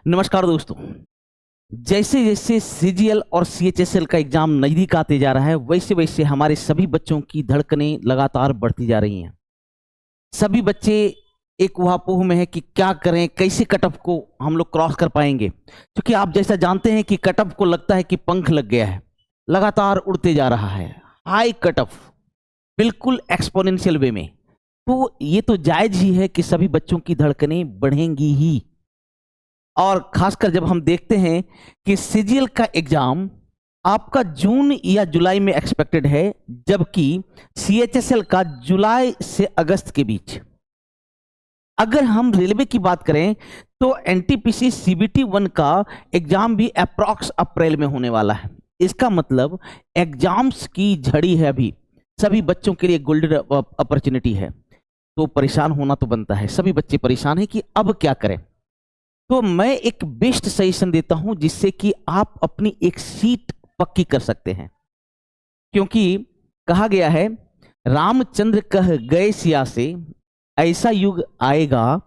नमस्कार दोस्तों। जैसे जैसे सीजीएल और सीएचएसएल का एग्जाम नजदीक आते जा रहा है, वैसे वैसे हमारे सभी बच्चों की धड़कनें लगातार बढ़ती जा रही हैं। सभी बच्चे एक ऊहापोह में है कि क्या करें, कैसे कट ऑफ को हम लोग क्रॉस कर पाएंगे। क्योंकि आप जैसा जानते हैं कि कट ऑफ को लगता है कि पंख लग गया है, लगातार उड़ते जा रहा है, हाई कट ऑफ, बिल्कुल एक्सपोनेंशियल वे में। तो ये तो जायज ही है कि सभी बच्चों की धड़कनें बढ़ेंगी ही। और खासकर जब हम देखते हैं कि सीजीएल का एग्जाम आपका जून या जुलाई में एक्सपेक्टेड है, जबकि सीएचएसएल का जुलाई से अगस्त के बीच। अगर हम रेलवे की बात करें तो एनटीपीसी सीबीटी 1 का एग्जाम भी अप्रॉक्स अप्रैल में होने वाला है। इसका मतलब एग्जाम्स की झड़ी है, अभी सभी बच्चों के लिए गोल्डन अपॉर्चुनिटी है। तो परेशान होना तो बनता है, सभी बच्चे परेशान हैं कि अब क्या करें। तो मैं एक बेस्ट सजेशन देता हूं जिससे कि आप अपनी एक सीट पक्की कर सकते हैं। क्योंकि कहा गया है, रामचंद्र कह गए सिया से, ऐसा युग आएगा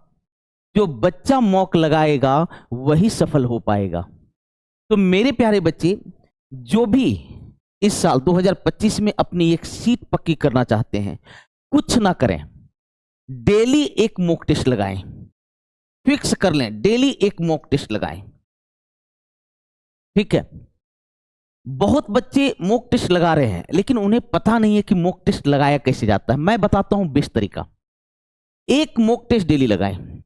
जो बच्चा मौक लगाएगा वही सफल हो पाएगा। तो मेरे प्यारे बच्चे, जो भी इस साल 2025 में अपनी एक सीट पक्की करना चाहते हैं, कुछ ना करें, डेली एक मॉक टेस्ट लगाएं, फिक्स कर लें, डेली एक मॉक टेस्ट लगाएं। ठीक है। बहुत बच्चे मॉक टेस्ट लगा रहे हैं लेकिन उन्हें पता नहीं है कि मॉक टेस्ट लगाया कैसे जाता है। मैं बताता हूं बेस्ट तरीका। एक मॉक टेस्ट डेली लगाएं,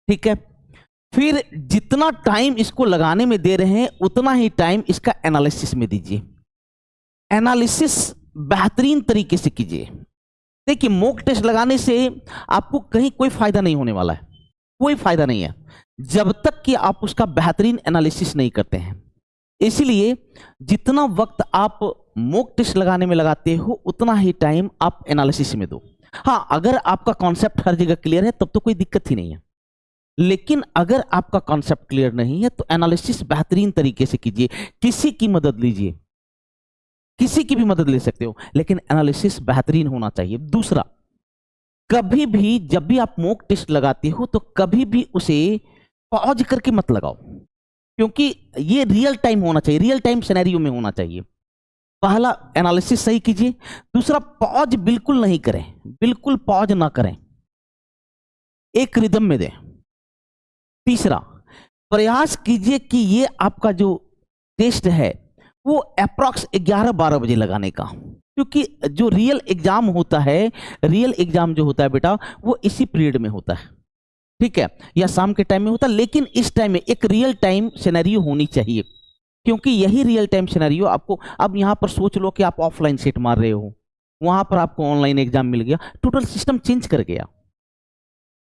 ठीक है। फिर जितना टाइम इसको लगाने में दे रहे हैं उतना ही टाइम इसका एनालिसिस में दीजिए। एनालिसिस बेहतरीन तरीके से कीजिए। देखिए, मॉक टेस्ट लगाने से आपको कहीं कोई फायदा नहीं होने वाला है, कोई फायदा नहीं है जब तक कि आप उसका बेहतरीन एनालिसिस नहीं करते हैं। इसलिए जितना वक्त आप मॉक टेस्ट लगाने में लगाते हो उतना ही टाइम आप एनालिसिस में दो। हाँ, अगर आपका कॉन्सेप्ट हर जगह क्लियर है तब तो कोई दिक्कत ही नहीं है। लेकिन अगर आपका कॉन्सेप्ट क्लियर नहीं है तो एनालिसिस बेहतरीन तरीके से कीजिए। किसी की मदद लीजिए, किसी की भी मदद ले सकते हो, लेकिन एनालिसिस बेहतरीन होना चाहिए। दूसरा, कभी भी जब भी आप मॉक टेस्ट लगाते हो तो कभी भी उसे पॉज करके मत लगाओ, क्योंकि ये रियल टाइम होना चाहिए, रियल टाइम सिनेरियो में होना चाहिए। पहला, एनालिसिस सही कीजिए। दूसरा, पॉज बिल्कुल नहीं करें, बिल्कुल पॉज ना करें, एक रिदम में दें। तीसरा, प्रयास कीजिए कि ये आपका जो टेस्ट है वो अप्रॉक्स 11-12 बजे लगाने का, क्योंकि जो रियल एग्जाम होता है, रियल एग्जाम जो होता है बेटा, वो इसी पीरियड में होता है, ठीक है, या शाम के टाइम में होता है। लेकिन इस टाइम में एक रियल टाइम सिनेरियो होनी चाहिए, क्योंकि यही रियल टाइम सिनेरियो आपको, अब यहां पर सोच लो कि आप ऑफलाइन सेट मार रहे हो, वहां पर आपको ऑनलाइन एग्जाम मिल गया, टोटल सिस्टम चेंज कर गया।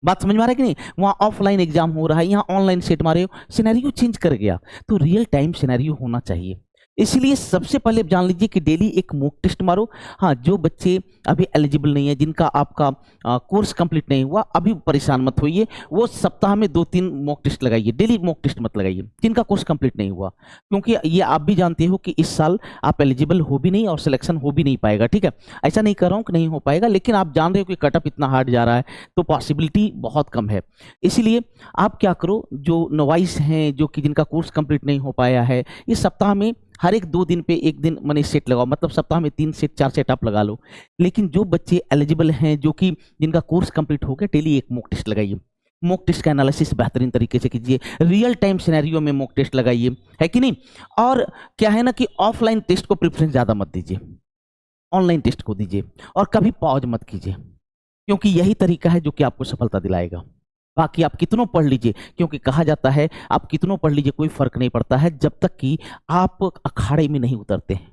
बात समझ में आ रहा है कि नहीं? वहां ऑफलाइन एग्जाम हो रहा है, यहां ऑनलाइन सेट मारे हो, सिनेरियो चेंज कर गया। तो रियल टाइम सिनेरियो होना चाहिए। इसलिए सबसे पहले जान लीजिए कि डेली एक मॉक टेस्ट मारो। हाँ, जो बच्चे अभी एलिजिबल नहीं है, जिनका आपका कोर्स कंप्लीट नहीं हुआ, अभी परेशान मत होइए, वो सप्ताह में 2-3 मॉक टेस्ट लगाइए, डेली मॉक टेस्ट मत लगाइए जिनका कोर्स कंप्लीट नहीं हुआ, क्योंकि ये आप भी जानते हो कि इस साल आप एलिजिबल हो भी नहीं और सिलेक्शन हो भी नहीं पाएगा। ठीक है, ऐसा नहीं कर रहा हूँ कि नहीं हो पाएगा, लेकिन आप जान रहे हो कि कटअप इतना हार्ड जा रहा है तो पॉसिबिलिटी बहुत कम है। इसलिए आप क्या करो, जो नोवाइस हैं, जो कि जिनका कोर्स कंप्लीट नहीं हो पाया है, इस सप्ताह में हर एक 2 दिन पे एक दिन मनी सेट लगाओ, मतलब सप्ताह में 3 सेट 4 सेट आप लगा लो। लेकिन जो बच्चे एलिजिबल हैं, जो कि जिनका कोर्स कंप्लीट हो गया, डेली एक मॉक टेस्ट लगाइए। मॉक टेस्ट का एनालिसिस बेहतरीन तरीके से कीजिए, रियल टाइम सिनेरियो में मॉक टेस्ट लगाइए, है कि नहीं? और क्या है ना कि ऑफलाइन टेस्ट को प्रेफरेंस ज़्यादा मत दीजिए, ऑनलाइन टेस्ट को दीजिए, और कभी पॉज मत कीजिए, क्योंकि यही तरीका है जो कि आपको सफलता दिलाएगा। बाकी आप कितनों पढ़ लीजिए, क्योंकि कहा जाता है आप कितनों पढ़ लीजिए कोई फर्क नहीं पड़ता है जब तक कि आप अखाड़े में नहीं उतरते हैं।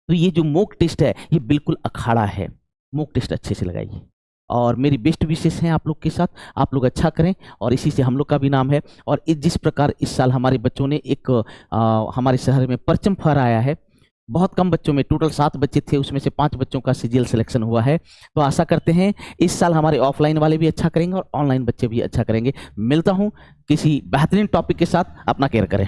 तो ये जो मॉक टेस्ट है ये बिल्कुल अखाड़ा है। मॉक टेस्ट अच्छे से लगाइए, और मेरी बेस्ट विशेष हैं आप लोग के साथ। आप लोग अच्छा करें और इसी से हम लोग का भी नाम है। और जिस प्रकार इस साल हमारे बच्चों ने एक हमारे शहर में परचम फहराया है, बहुत कम बच्चों में, टोटल 7 बच्चे थे, उसमें से 5 बच्चों का सीजीएल सिलेक्शन हुआ है। तो आशा करते हैं इस साल हमारे ऑफलाइन वाले भी अच्छा करेंगे और ऑनलाइन बच्चे भी अच्छा करेंगे। मिलता हूं किसी बेहतरीन टॉपिक के साथ, अपना केयर करें।